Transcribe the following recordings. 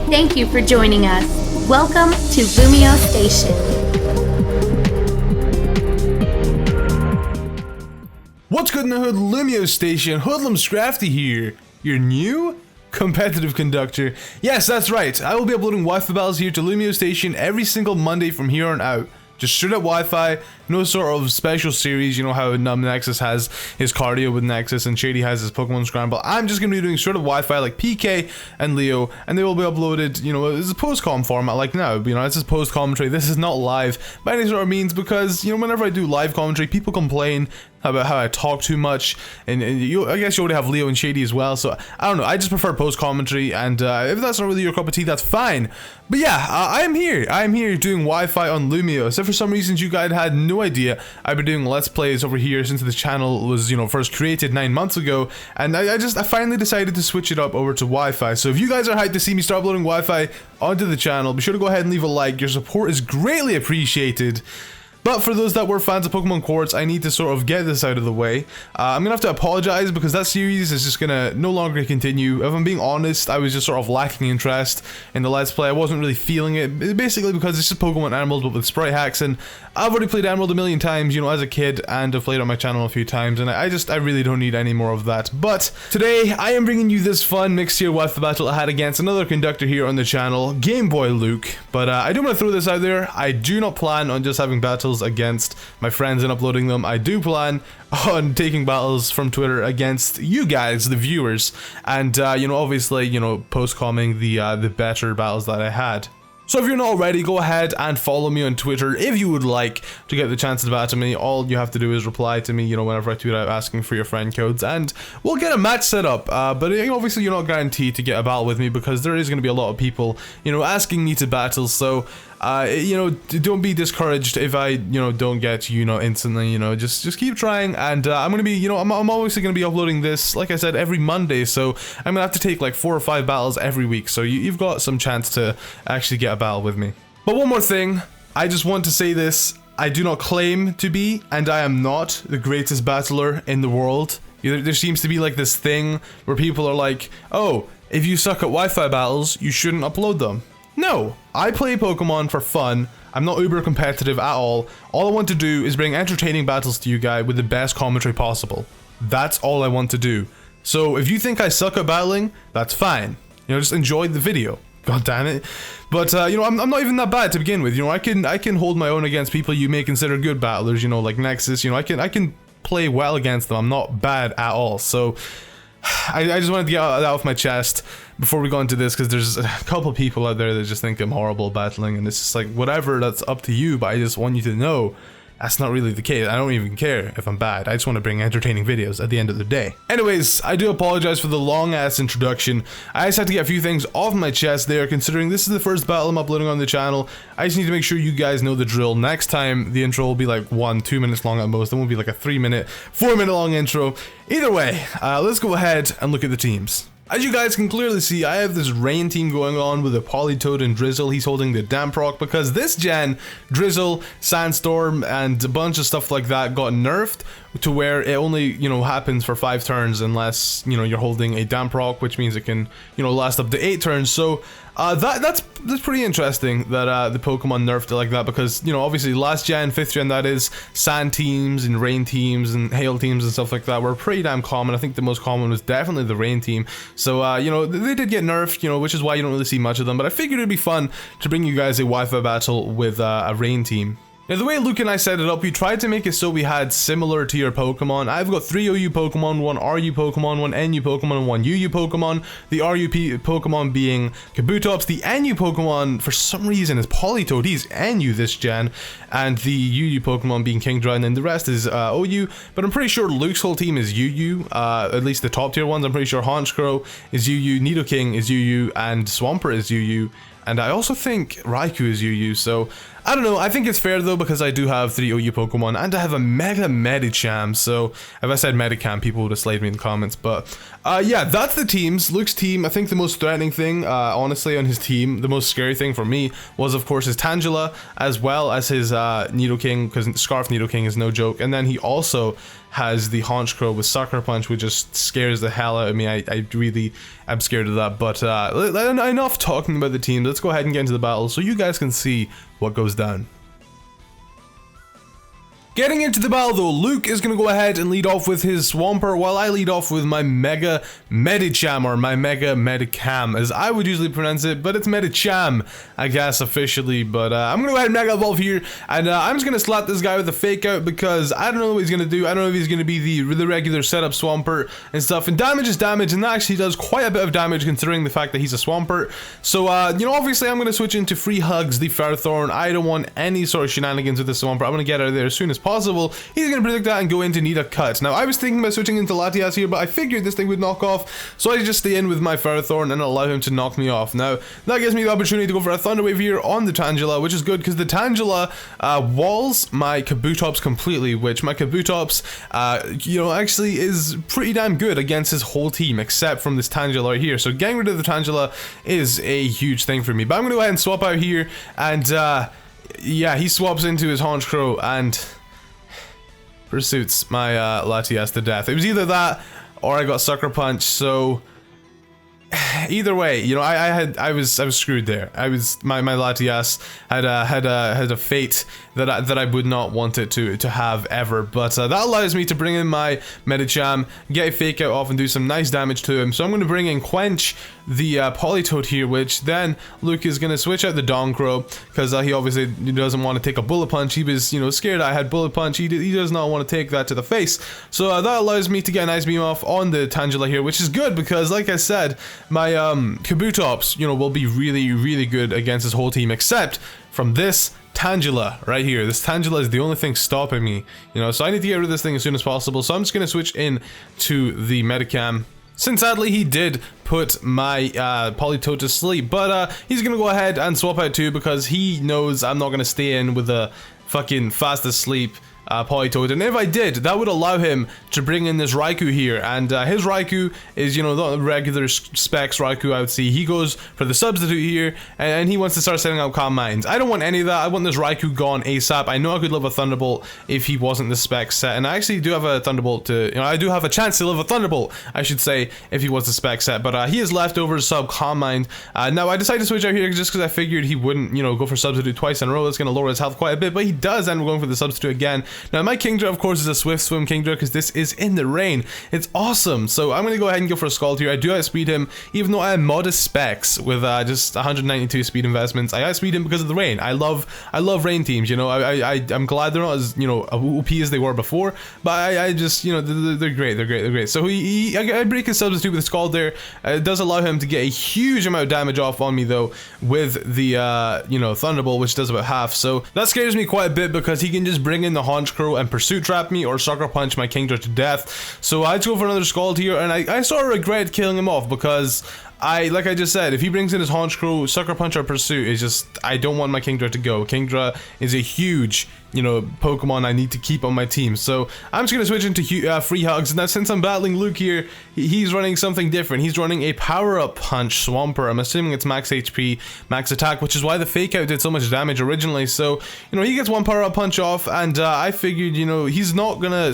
Thank you for joining us. Welcome to LumioseStation. What's good in the hood, LumioseStation? HoodlumScrafty here, your new Competitive Conductor. Yes, that's right. I will be uploading Wi-Fi battles here to LumioseStation every single Monday from here on out. Just straight up Wi-Fi, no sort of special series, you know how Nexus has his cardio with Nexus and Shady has his Pokemon Scramble. I'm just going to be doing straight up Wi-Fi like PK and Leo, and they will be uploaded, you know, as a post-com format like now. You know, this is post-commentary, this is not live by any sort of means because, you know, whenever I do live commentary, people complain about how I talk too much, and I guess you already have Leo and Shady as well, so I don't know, I just prefer post-commentary, and if that's not really your cup of tea, that's fine. But yeah, I am here doing Wi-Fi on Lumio. So for some reasons you guys had no idea, I've been doing Let's Plays over here since the channel was, you know, first created 9 months ago, and I finally decided to switch it up over to Wi-Fi. So if you guys are hyped to see me start uploading Wi-Fi onto the channel, be sure to go ahead and leave a like, your support is greatly appreciated. But for those that were fans of Pokemon Quartz, I need to sort of get this out of the way. I'm gonna have to apologize because that series is just gonna no longer continue. If I'm being honest, I was just sort of lacking interest in the Let's Play. I wasn't really feeling it, basically because it's just Pokemon Emerald but with sprite hacks, and I've already played Emerald a million times, you know, as a kid, and I've played on my channel a few times, and I really don't need any more of that. But today, I am bringing you this fun mixed tier Wi-Fi battle I had against another conductor here on the channel, GameboyLuke. But I do want to throw this out there, I do not plan on just having battles against my friends and uploading them. I do plan on taking battles from Twitter against you guys, the viewers, and you know, obviously, you know, post-comming the better battles that I had. So if you're not already, go ahead and follow me on Twitter if you would like to get the chance to battle me. All you have to do is reply to me, you know, whenever I tweet out asking for your friend codes, and we'll get a match set up. But obviously you're not guaranteed to get a battle with me because there is going to be a lot of people, you know, asking me to battle. So you know, don't be discouraged if I, you know, don't get you, know, instantly, you know, just keep trying, and I'm gonna be, you know, I'm obviously gonna be uploading this, like I said, every Monday, so I'm gonna have to take like 4 or 5 battles every week, so you've got some chance to actually get a battle with me. But one more thing, I just want to say this, I do not claim to be, and I am not the greatest battler in the world. There seems to be like this thing where people are like, oh, if you suck at Wi-Fi battles, you shouldn't upload them. No, I play Pokemon for fun. I'm not uber competitive at all. All I want to do is bring entertaining battles to you guys with the best commentary possible. That's all I want to do. So if you think I suck at battling, that's fine. You know, just enjoy the video. God damn it. But you know, I'm not even that bad to begin with. You know, I can hold my own against people you may consider good battlers. You know, like Nexus. You know, I can play well against them. I'm not bad at all. So I just wanted to get that off my chest before we go into this, because there's a couple of people out there that just think I'm horrible at battling, and it's just like, whatever, that's up to you, but I just want you to know that's not really the case. I don't even care if I'm bad. I just want to bring entertaining videos at the end of the day. Anyways, I do apologize for the long ass introduction. I just had to get a few things off my chest there, considering this is the first battle I'm uploading on the channel. I just need to make sure you guys know the drill. Next time, the intro will be like 1-2 minutes long at most. It won't be like a 3-minute, 4-minute long intro. Either way, let's go ahead and look at the teams. As you guys can clearly see, I have this rain team going on with a Politoed and Drizzle. He's holding the Damproc because this gen, Drizzle, Sandstorm, and a bunch of stuff like that got nerfed to where it only, you know, happens for 5 turns unless, you know, you're holding a Damproc, which means it can, you know, last up to 8 turns. So that's pretty interesting that the Pokemon nerfed it like that, because, you know, obviously last gen, 5th gen, that is, sand teams and rain teams and hail teams and stuff like that were pretty damn common. I think the most common was definitely the rain team. So you know, they did get nerfed, you know, which is why you don't really see much of them, but I figured it'd be fun to bring you guys a Wi-Fi battle with a rain team. Now, the way Luke and I set it up, we tried to make it so we had similar tier Pokemon. I've got 3 OU Pokemon, 1 RU Pokemon, 1 NU Pokemon, and 1 UU Pokemon. The RU Pokemon being Kabutops. The NU Pokemon, for some reason, is Politoed. He's NU this gen. And the UU Pokemon being Kingdra, and the rest is OU. But I'm pretty sure Luke's whole team is UU, at least the top tier ones. I'm pretty sure Honchkrow is UU, Nidoking is UU, and Swampert is UU. And I also think Raikou is UU, so I don't know, I think it's fair though because I do have 3 OU Pokemon and I have a Mega Medicham, so if I said Medicam, people would have slayed me in the comments, but yeah, that's the teams. Luke's team, I think the most threatening thing, honestly, on his team, the most scary thing for me was of course his Tangela, as well as his Nidoking, because Scarf Nidoking is no joke, and then he also has the Honchkrow with Sucker Punch, which just scares the hell out of me. I really am scared of that. But enough talking about the team. Let's go ahead and get into the battle so you guys can see what goes down. Getting into the battle though, Luke is going to go ahead and lead off with his Swampert, while I lead off with my Mega Medicham, or my Mega Medicam, as I would usually pronounce it, but it's Medicham, I guess, officially. But I'm going to go ahead and Mega Evolve here, and I'm just going to slap this guy with a Fake Out, because I don't know what he's going to do. I don't know if he's going to be the regular setup Swampert and stuff, and damage is damage, and that actually does quite a bit of damage considering the fact that he's a Swampert. So, you know, obviously I'm going to switch into Free Hugs, the Ferrothorn. I don't want any sort of shenanigans with this Swampert. I'm going to get out of there as soon as possible. He's going to predict that and go into Need a Cut. Now, I was thinking about switching into Latias here, but I figured this thing would knock off, so I just stay in with my Ferrothorn and allow him to knock me off. Now, that gives me the opportunity to go for a Thunder Wave here on the Tangela, which is good because the Tangela walls my Kabutops completely, which my Kabutops, you know, actually is pretty damn good against his whole team, except from this Tangela right here. So getting rid of the Tangela is a huge thing for me. But I'm going to go ahead and swap out here, and yeah, he swaps into his Honchkrow and pursuits my Latias to death. It was either that or I got Sucker Punch, so either way, you know, I was screwed there. My Latias had a fate that I would not want it to have ever. But that allows me to bring in my Medicham, get a Fake Out off, and do some nice damage to him. So I'm going to bring in Quench, the Politoed here, which then Luke is going to switch out the Donkrow, because he obviously doesn't want to take a Bullet Punch. He was, you know, scared I had Bullet Punch. He does not want to take that to the face. So that allows me to get a nice beam off on the Tangela here, which is good because, like I said, my Kabutops, you know, will be really good against his whole team, except from this Tangela right here. This Tangela is the only thing stopping me, you know, so I need to get rid of this thing as soon as possible. So I'm just going to switch in to the Medicam, since sadly he did put my Politoed to sleep. But he's going to go ahead and swap out too, because he knows I'm not going to stay in with a fucking fast asleep Politoed, and if I did, that would allow him to bring in this Raikou here, and his Raikou is, you know, the regular specs Raikou I would see. He goes for the substitute here, and he wants to start setting out Calm Minds. I don't want any of that. I want this Raikou gone ASAP. I know I could live a Thunderbolt if he wasn't the spec set, and I actually do have a Thunderbolt to, you know, I do have a chance to live a Thunderbolt, I should say, if he was the spec set, but he is leftovers sub Calm Mind. Now I decided to switch out here just because I figured he wouldn't, you know, go for substitute twice in a row. That's going to lower his health quite a bit, but he does end up going for the substitute again. Now my Kingdra, of course, is a Swift Swim Kingdra because this is in the rain. It's awesome. So I'm going to go ahead and go for a Scald here. I do outspeed him, even though I have modest specs with just 192 speed investments. I outspeed him because of the rain. I love rain teams, you know. I'm glad they're not as, you know, OP as they were before, but I just, you know, they're great. So I break his substitute with a Scald there. It does allow him to get a huge amount of damage off on me though with the you know, Thunderbolt, which does about half. So that scares me quite a bit because he can just bring in the Honchkrow and Pursuit Trap me or Sucker Punch my Kingdra to death. So I'd go for another Scald here, and I sort of regret killing him off because like I just said, if he brings in his Honchkrow, Sucker Punch or Pursuit is just, I don't want my Kingdra to go. Kingdra is a huge, you know, Pokemon I need to keep on my team. So I'm just going to switch into Free Hugs. Now since I'm battling Luke here, he's running something different. He's running a Power Up Punch Swampert. I'm assuming it's max HP, max attack, which is why the Fake Out did so much damage originally. So, you know, he gets one Power Up Punch off, and I figured, you know, he's not gonna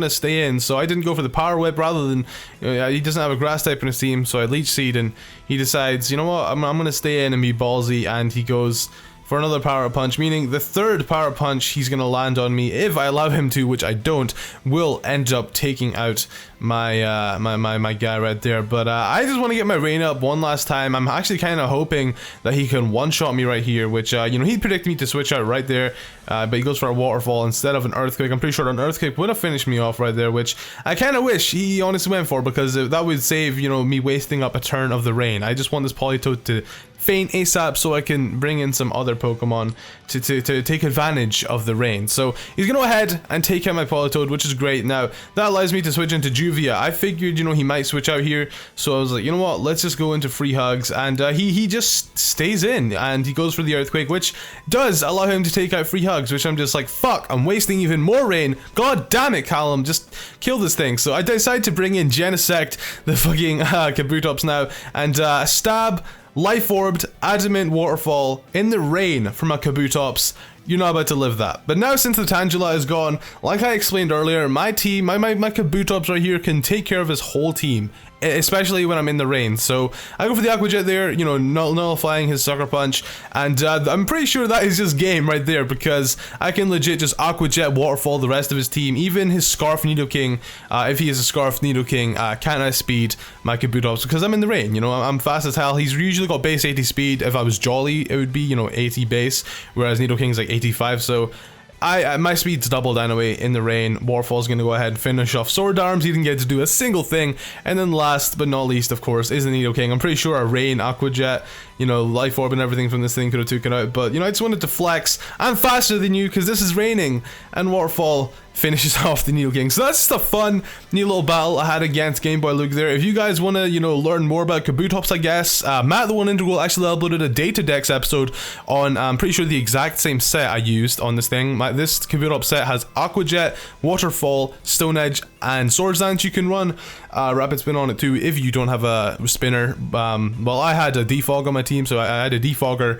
stay in. So I didn't go for the Power Whip rather than, you know, he doesn't have a Grass type in his team, so I Leech Seed, and he decides, you know what, I'm gonna stay in and be ballsy, and he goes for another Power Punch, meaning the third Power Punch he's gonna land on me, if I allow him to, which I don't, will end up taking out my my guy right there. But I just want to get my rain up one last time. I'm actually kind of hoping that he can one-shot me right here, which you know, he predicted me to switch out right there, but he goes for a Waterfall instead of an Earthquake. I'm pretty sure an Earthquake would have finished me off right there, which I kind of wish he honestly went for, because that would save, you know, me wasting up a turn of the rain. I just want this Politoed to faint ASAP so I can bring in some other Pokemon to take advantage of the rain. So he's gonna go ahead and take out my Politoed, which is great. Now that allows me to switch into Juvia. I figured, you know, he might switch out here, so I was like, you know what, let's just go into Free Hugs, and he just stays in, and he goes for the Earthquake, which does allow him to take out Free Hugs, which I'm just like, fuck, I'm wasting even more rain. God damn it, Callum, just kill this thing. So I decide to bring in Genesect, the fucking Kabutops now, and stab Life Orbed Adamant Waterfall in the rain from a Kabutops. you're not about to live that. But now since the Tangela is gone, like I explained earlier, my team, my Kabutops right here can take care of his whole team, especially when I'm in the rain. So I go for the Aqua Jet there, you know, nullifying his Sucker Punch, and I'm pretty sure that is just game right there, because I can legit just Aqua Jet Waterfall the rest of his team. Even his Scarf Nidoking, if he is a Scarf Nidoking, can't outspeed my Kabutops because I'm in the rain. You know, I'm fast as hell. He's usually got base 80 speed. If I was Jolly, it would be, you know, 80 base, whereas Nidoking's like 85, so my speed's doubled anyway in the rain. Waterfall's gonna go ahead and finish off Sword Arms. He didn't get to do a single thing. And then last but not least, of course, is the Nidoking. I'm pretty sure a Rain, Aqua Jet, you know, Life Orb and everything from this thing could have taken out, but, you know, I just wanted to flex. I'm faster than you because this is raining, and Waterfall finishes off the Nidoking. So that's just a fun, neat little battle I had against GameboyLuke there. If you guys want to, you know, learn more about Kabutops, I guess, Matt the One Integral actually uploaded a Data Dex episode on, I'm pretty sure, the exact same set I used on this thing. This Kabutops set has Aqua Jet, Waterfall, Stone Edge, and Swords Dance. You can run Rapid Spin on it too if you don't have a spinner. Well, I had a Defog on my team, so I had a Defogger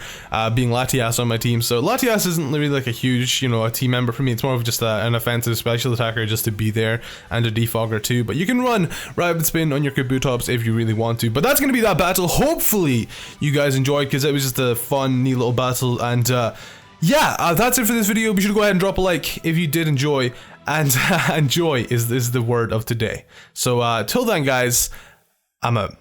being Latias on my team. So Latias isn't really like a huge, you know, a team member for me. It's more of just an offensive special attacker just to be there, and a Defogger too. But you can run Rapid Spin on your Kabutops if you really want to. But that's going to be that battle. Hopefully you guys enjoyed, because it was just a fun, neat little battle. And yeah, that's it for this video. Be sure to go ahead and drop a like if you did enjoy. And enjoy is the word of today. So till then, guys, I'm out.